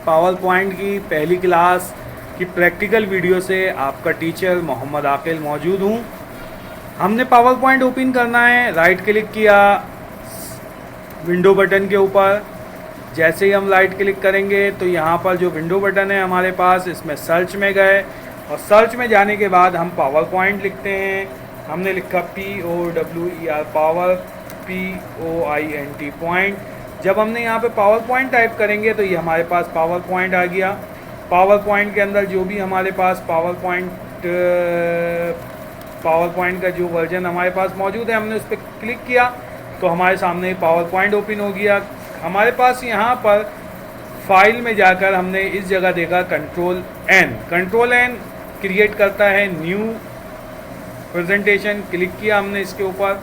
Power point की पहली class की प्रैक्टिकल वीडियो से आपका टीचर मोहम्मद आकिल मौजूद हूँ। हमने पावर पॉइंट ओपन करना है, राइट क्लिक किया विंडो बटन के ऊपर। जैसे ही हम राइट क्लिक करेंगे तो यहाँ पर जो विंडो बटन है हमारे पास, इसमें सर्च में गए और सर्च में जाने के बाद हम पावर पॉइंट लिखते हैं। हमने लिखा POWER पावर POINT पॉइंट। जब हमने यहाँ पे पावर पॉइंट टाइप करेंगे तो ये हमारे पास पावर पॉइंट आ गया। पावर पॉइंट के अंदर जो भी हमारे पास पावर पॉइंट का जो वर्जन हमारे पास मौजूद है, हमने उस पर क्लिक किया तो हमारे सामने पावर पॉइंट ओपन हो गया। हमारे पास यहाँ पर फाइल में जाकर हमने इस जगह देखा कंट्रोल N क्रिएट करता है न्यू प्रेजेंटेशन। क्लिक किया हमने इसके ऊपर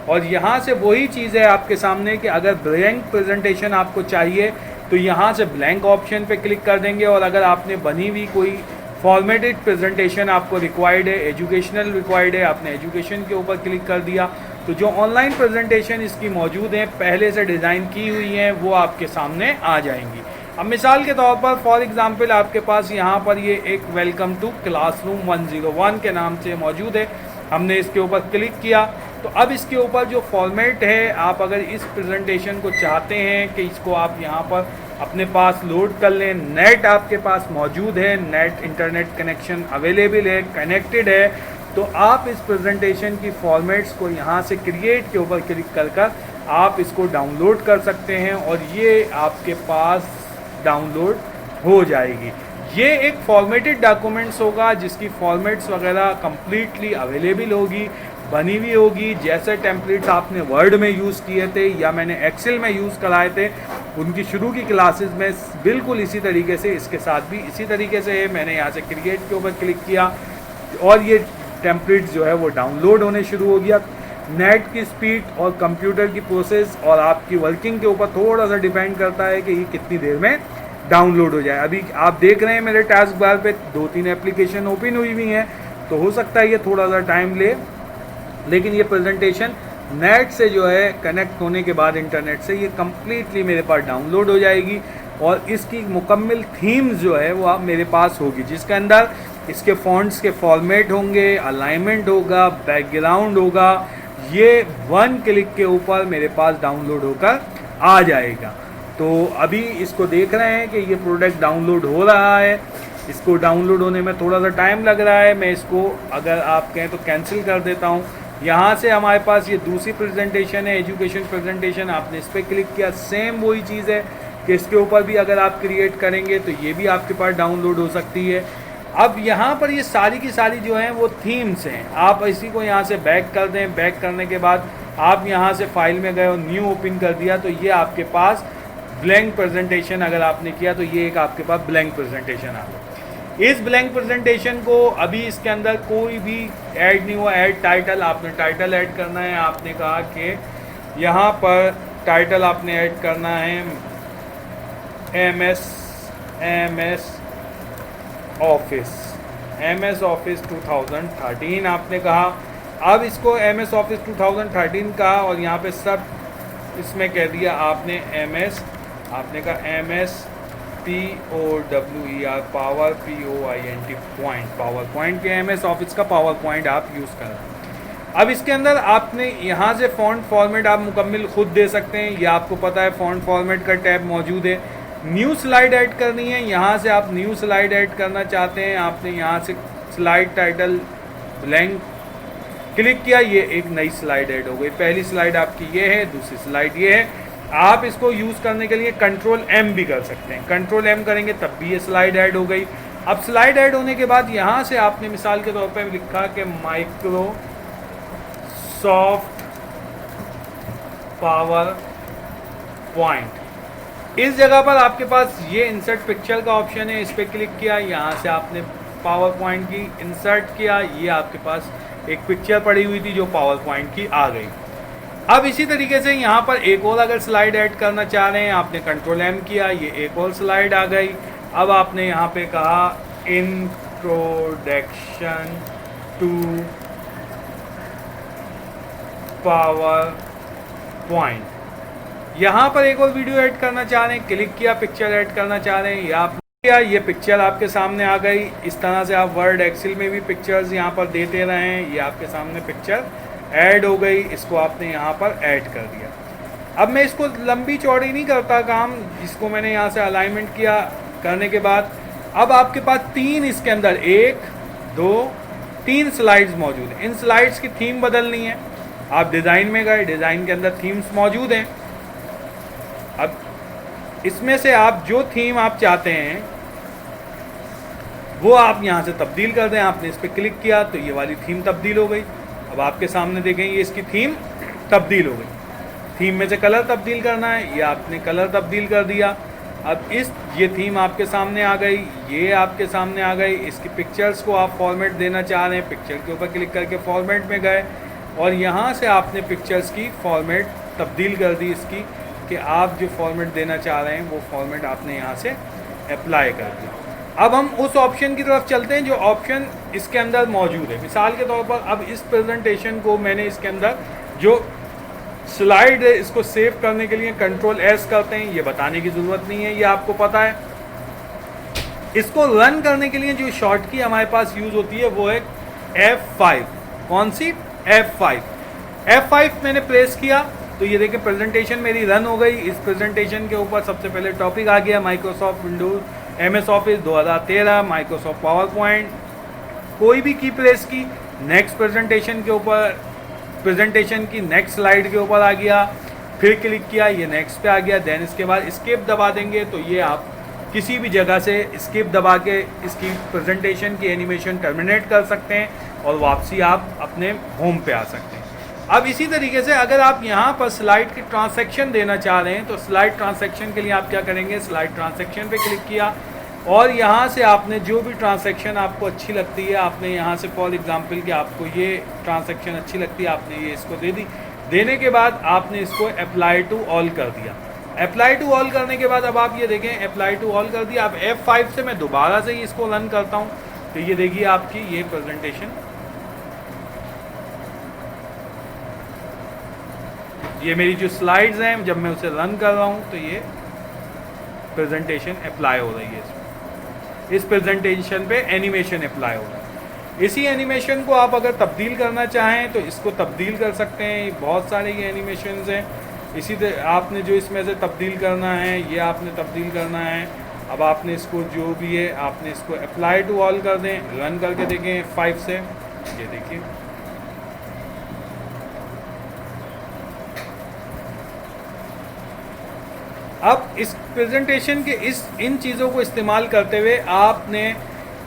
और यहाँ से वही चीज़ है आपके सामने कि अगर ब्लैंक प्रेजेंटेशन आपको चाहिए तो यहाँ से ब्लैंक ऑप्शन पे क्लिक कर देंगे। और अगर आपने बनी हुई कोई फॉर्मेटेड प्रेजेंटेशन आपको रिक्वायर्ड है, एजुकेशनल रिक्वायर्ड है, आपने एजुकेशन के ऊपर क्लिक कर दिया तो जो ऑनलाइन प्रेजेंटेशन इसकी मौजूद हैं, पहले से डिज़ाइन की हुई हैं, वो आपके सामने आ जाएंगी। अब मिसाल के तौर पर फॉर एग्जांपल आपके पास यहाँ पर ये एक वेलकम टू क्लासरूम 101 के नाम से मौजूद है। हमने इसके ऊपर क्लिक किया तो अब इसके ऊपर जो फॉर्मेट है, आप अगर इस प्रेजेंटेशन को चाहते हैं कि इसको आप यहाँ पर अपने पास लोड कर लें, नेट आपके पास मौजूद है, नेट इंटरनेट कनेक्शन अवेलेबल है, कनेक्टेड है, तो आप इस प्रेजेंटेशन की फॉर्मेट्स को यहाँ से क्रिएट के ऊपर क्लिक कर आप इसको डाउनलोड कर सकते हैं और ये आपके पास डाउनलोड हो जाएगी। ये एक फॉर्मेटेड डॉक्यूमेंट्स होगा जिसकी फॉर्मेट्स वगैरह कम्प्लीटली अवेलेबल होगी, बनी हुई होगी। जैसे टेम्पलेट्स आपने वर्ड में यूज़ किए थे या मैंने एक्सेल में यूज़ कराए थे उनकी शुरू की क्लासेस में, बिल्कुल इसी तरीके से इसके साथ भी इसी तरीके से है। मैंने यहाँ से क्रिएट के ऊपर क्लिक किया और ये टेम्पलेट्स जो है वो डाउनलोड होने शुरू हो गया। नेट की स्पीड और कंप्यूटर की प्रोसेस और आपकी वर्किंग के ऊपर थोड़ा सा डिपेंड करता है कि ये कितनी देर में डाउनलोड हो जाए। अभी आप देख रहे हैं मेरे टास्क बार पे 2-3 एप्लीकेशन ओपन हुई हुई हैं, तो हो सकता है ये थोड़ा सा टाइम ले, लेकिन ये प्रेजेंटेशन नेट से जो है कनेक्ट होने के बाद इंटरनेट से ये कम्प्लीटली मेरे पास डाउनलोड हो जाएगी और इसकी मुकम्मल थीम्स जो है वो आप मेरे पास होगी, जिसके अंदर इसके फॉन्ट्स के फॉर्मेट होंगे, अलाइनमेंट होगा, बैकग्राउंड होगा। ये 1 क्लिक के ऊपर मेरे पास डाउनलोड होकर आ जाएगा। तो अभी इसको देख रहे हैं कि ये प्रोडक्ट डाउनलोड हो रहा है। इसको डाउनलोड होने में थोड़ा सा टाइम लग रहा है। मैं इसको अगर आप कहें तो कैंसिल कर देता हूँ। यहाँ से हमारे पास ये दूसरी प्रेजेंटेशन है, एजुकेशन प्रेजेंटेशन। आपने इस पर क्लिक किया, सेम वही चीज़ है कि इसके ऊपर भी अगर आप क्रिएट करेंगे तो ये भी आपके पास डाउनलोड हो सकती है। अब यहाँ पर ये सारी की सारी जो हैं वो थीम्स हैं। आप इसी को यहाँ से बैक कर दें। बैक करने के बाद आप यहाँ से फाइल में गए और न्यू ओपन कर दिया तो ये आपके पास ब्लैंक प्रेजेंटेशन अगर आपने किया तो ये एक आपके पास ब्लैंक प्रेजेंटेशन आ गया। इस ब्लैंक प्रेजेंटेशन को अभी इसके अंदर कोई भी ऐड नहीं हुआ। ऐड टाइटल, आपने टाइटल ऐड करना है। आपने कहा कि यहाँ पर टाइटल आपने ऐड करना है MS ऑफिस 2013 आपने कहा। अब इसको MS ऑफिस 2013 का और यहाँ पे सब इसमें कह दिया आपने MS, आपने कहा MS POWER power POINT point, power point के MS ऑफिस का पावर पॉइंट आप यूज़ कर रहे हैं। अब इसके अंदर आपने यहाँ से फ़ॉन्ट फॉर्मेट आप मुकम्मल खुद दे सकते हैं, ये आपको पता है फ़ॉन्ट फॉर्मेट का टैब मौजूद है। न्यू स्लाइड ऐड करनी है, यहाँ से आप न्यू स्लाइड ऐड करना चाहते हैं। आपने यहाँ से स्लाइड टाइटल ब्लैंक क्लिक किया, ये एक नई स्लाइड ऐड हो गई। पहली स्लाइड आपकी ये है, दूसरी स्लाइड ये है। आप इसको यूज़ करने के लिए कंट्रोल M भी कर सकते हैं। कंट्रोल M करेंगे तब भी ये स्लाइड ऐड हो गई। अब स्लाइड ऐड होने के बाद यहाँ से आपने मिसाल के तौर पर लिखा कि माइक्रोसॉफ्ट पावर पॉइंट। इस जगह पर आपके पास ये इंसर्ट पिक्चर का ऑप्शन है, इस पर क्लिक किया, यहाँ से आपने पावर पॉइंट की इंसर्ट किया। ये आपके पास एक पिक्चर पड़ी हुई थी जो पावर पॉइंट की आ गई। अब इसी तरीके से यहाँ पर एक और अगर स्लाइड ऐड करना चाह रहे हैं, आपने कंट्रोल M किया, ये एक और स्लाइड आ गई। अब आपने यहाँ पे कहा इंट्रोडक्शन टू पावर पॉइंट। यहाँ पर एक और वीडियो ऐड करना चाह रहे हैं, क्लिक किया, पिक्चर ऐड करना चाह रहे हैं, या आप ये पिक्चर आपके सामने आ गई। इस तरह से आप वर्ड एक्सेल में भी पिक्चर्स यहाँ पर देते रहें, ये आपके सामने पिक्चर ऐड हो गई, इसको आपने यहाँ पर ऐड कर दिया। अब मैं इसको लंबी चौड़ी नहीं करता काम, जिसको मैंने यहाँ से अलाइनमेंट किया करने के बाद अब आपके पास तीन, इसके अंदर 1 2 3 स्लाइड्स मौजूद हैं। इन स्लाइड्स की थीम बदलनी है। आप डिज़ाइन में गए, डिज़ाइन के अंदर थीम्स मौजूद हैं। अब इसमें से आप जो थीम आप चाहते हैं वो आप यहाँ से तब्दील कर दें। आपने इस पर क्लिक किया तो ये वाली थीम तब्दील हो गई। अब आपके सामने देखें ये इसकी थीम तब्दील हो गई। थीम में से कलर तब्दील करना है, ये आपने कलर तब्दील कर दिया। अब ये थीम आपके सामने आ गई, ये आपके सामने आ गई। इसकी पिक्चर्स को आप फॉर्मेट देना चाह रहे हैं, पिक्चर के ऊपर क्लिक करके फॉर्मेट में गए और यहाँ से आपने पिक्चर्स की फॉर्मेट तब्दील कर दी इसकी, कि आप जो फॉर्मेट देना चाह रहे हैं वो फॉर्मेट आपने यहाँ से अप्लाई कर दिया। अब हम उस ऑप्शन की तरफ चलते हैं जो ऑप्शन इसके अंदर मौजूद है। मिसाल के तौर पर अब इस प्रेजेंटेशन को मैंने इसके अंदर जो स्लाइड है इसको सेव करने के लिए Ctrl+S करते हैं, ये बताने की ज़रूरत नहीं है, ये आपको पता है। इसको रन करने के लिए जो शॉर्ट की हमारे पास यूज़ होती है वो है F5। कौन सी? F5। F5 मैंने प्रेस किया तो ये देखें प्रेजेंटेशन मेरी रन हो गई। इस प्रेजेंटेशन के ऊपर सबसे पहले टॉपिक आ गया Microsoft Windows MS office 2013, Microsoft power point. कोई भी की प्रेस की, नेक्स्ट प्रेजेंटेशन के ऊपर, प्रेजेंटेशन की नेक्स्ट स्लाइड के ऊपर आ गया, फिर क्लिक किया, ये नेक्स्ट पे आ गया। देन इसके बाद स्किप दबा देंगे तो ये आप किसी भी जगह से स्किप दबा के इसकी प्रेजेंटेशन की एनिमेशन टर्मिनेट कर सकते हैं और वापसी आप अपने होम पे आ सकते हैं। अब इसी तरीके से अगर आप यहाँ पर स्लाइड की ट्रांसैक्शन देना चाह रहे हैं तो स्लाइड ट्रांसैक्शन के लिए आप क्या करेंगे, स्लाइड ट्रांसैक्शन पे क्लिक किया और यहाँ से आपने जो भी ट्रांसैक्शन आपको अच्छी लगती है, आपने यहाँ से फॉर एग्जांपल कि आपको ये ट्रांसैक्शन अच्छी लगती है, आपने ये इसको दे दी। देने के बाद आपने इसको अप्लाई टू ऑल कर दिया। अप्लाई टू ऑल करने के बाद अब आप ये देखें अप्लाई टू ऑल कर दिया। अब F5 से मैं दोबारा से इसको रन करता हूँ तो ये देखिए आपकी ये प्रेजेंटेशन, ये मेरी जो स्लाइड्स हैं जब मैं उसे रन कर रहा हूँ तो ये प्रेजेंटेशन अप्लाई हो रही है। इस प्रेजेंटेशन पे एनिमेशन अप्लाई हो रहा है। इसी एनिमेशन को आप अगर तब्दील करना चाहें तो इसको तब्दील कर सकते हैं। बहुत सारे ये एनिमेशंस हैं, इसी तरह आपने जो इसमें से तब्दील करना है ये आपने तब्दील करना है। अब आपने इसको जो भी है आपने इसको अप्लाई टू ऑल कर दें, रन करके देखें 5 से, ये देखिए अब इस प्रेजेंटेशन के इन चीज़ों को इस्तेमाल करते हुए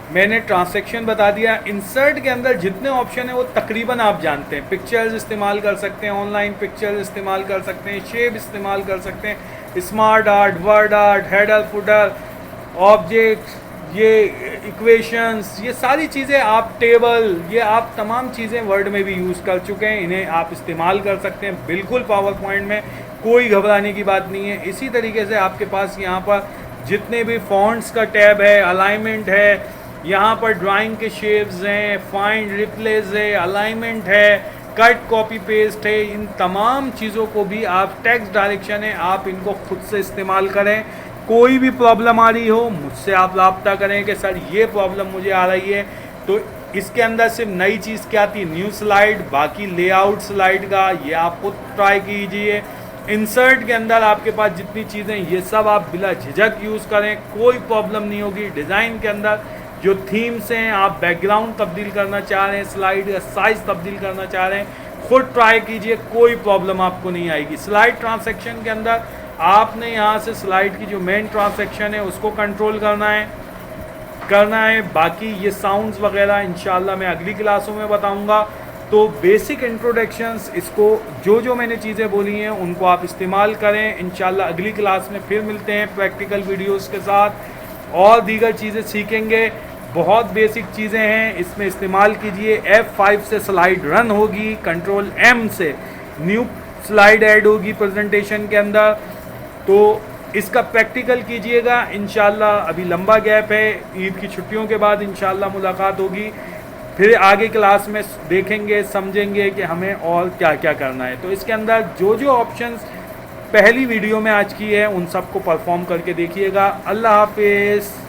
मैंने ट्रांसैक्शन बता दिया। इंसर्ट के अंदर जितने ऑप्शन है वो तकरीबन आप जानते हैं। पिक्चर्स इस्तेमाल कर सकते हैं, ऑनलाइन पिक्चर्स इस्तेमाल कर सकते हैं, शेप इस्तेमाल कर सकते हैं, smart art, word art, header footer, objects, ये इक्वेशंस, ये सारी चीज़ें आप टेबल, ये आप तमाम चीज़ें वर्ड में भी यूज़ कर चुके हैं। इन्हें आप इस्तेमाल कर सकते हैं बिल्कुल पावर पॉइंट में, कोई घबराने की बात नहीं है। इसी तरीके से आपके पास यहाँ पर जितने भी फॉन्ट्स का टैब है, अलाइनमेंट है, यहाँ पर ड्राइंग के शेप्स हैं, फाइंड रिप्लेस है, अलाइनमेंट है, कट कॉपी पेस्ट है, इन तमाम चीज़ों को भी आप टेक्स्ट डायरेक्शन है, आप इनको खुद से इस्तेमाल करें। कोई भी प्रॉब्लम आ रही हो मुझसे आप रब्ता करें कि सर ये प्रॉब्लम मुझे आ रही है। तो इसके अंदर सिर्फ नई चीज़ क्या थी, न्यू स्लाइड, बाकी लेआउट स्लाइड का ये आप खुद ट्राई कीजिए। इंसर्ट के अंदर आपके पास जितनी चीज़ें ये सब आप बिला झिझक यूज़ करें, कोई प्रॉब्लम नहीं होगी। डिज़ाइन के अंदर जो थीम्स हैं, आप बैकग्राउंड तब्दील करना चाह रहे हैं, स्लाइड का साइज़ तब्दील करना चाह रहे हैं, खुद ट्राई कीजिए, कोई प्रॉब्लम आपको नहीं आएगी। स्लाइड ट्रांसैक्शन के अंदर आपने यहाँ से स्लाइड की जो मेन ट्रांसैक्शन है उसको कंट्रोल करना है। बाकी ये साउंड्स वगैरह इंशाल्लाह मैं अगली क्लासों में बताऊँगा। तो बेसिक इंट्रोडक्शंस, इसको जो मैंने चीज़ें बोली हैं उनको आप इस्तेमाल करें। इंशाल्लाह अगली क्लास में फिर मिलते हैं प्रैक्टिकल वीडियोस के साथ और दीगर चीज़ें सीखेंगे। बहुत बेसिक चीज़ें हैं, इसमें इस्तेमाल कीजिए। F5 से स्लाइड रन होगी, Ctrl+M से न्यू स्लाइड ऐड होगी प्रेजेंटेशन के अंदर। तो इसका प्रैक्टिकल कीजिएगा इंशाल्लाह। अभी लंबा गैप है, ईद की छुट्टियों के बाद इंशाल्लाह मुलाकात होगी। फिर आगे क्लास में देखेंगे, समझेंगे कि हमें और क्या क्या करना है। तो इसके अंदर जो ऑप्शंस पहली वीडियो में आज की है, उन सबको परफॉर्म करके देखिएगा। अल्लाह हाफिज़।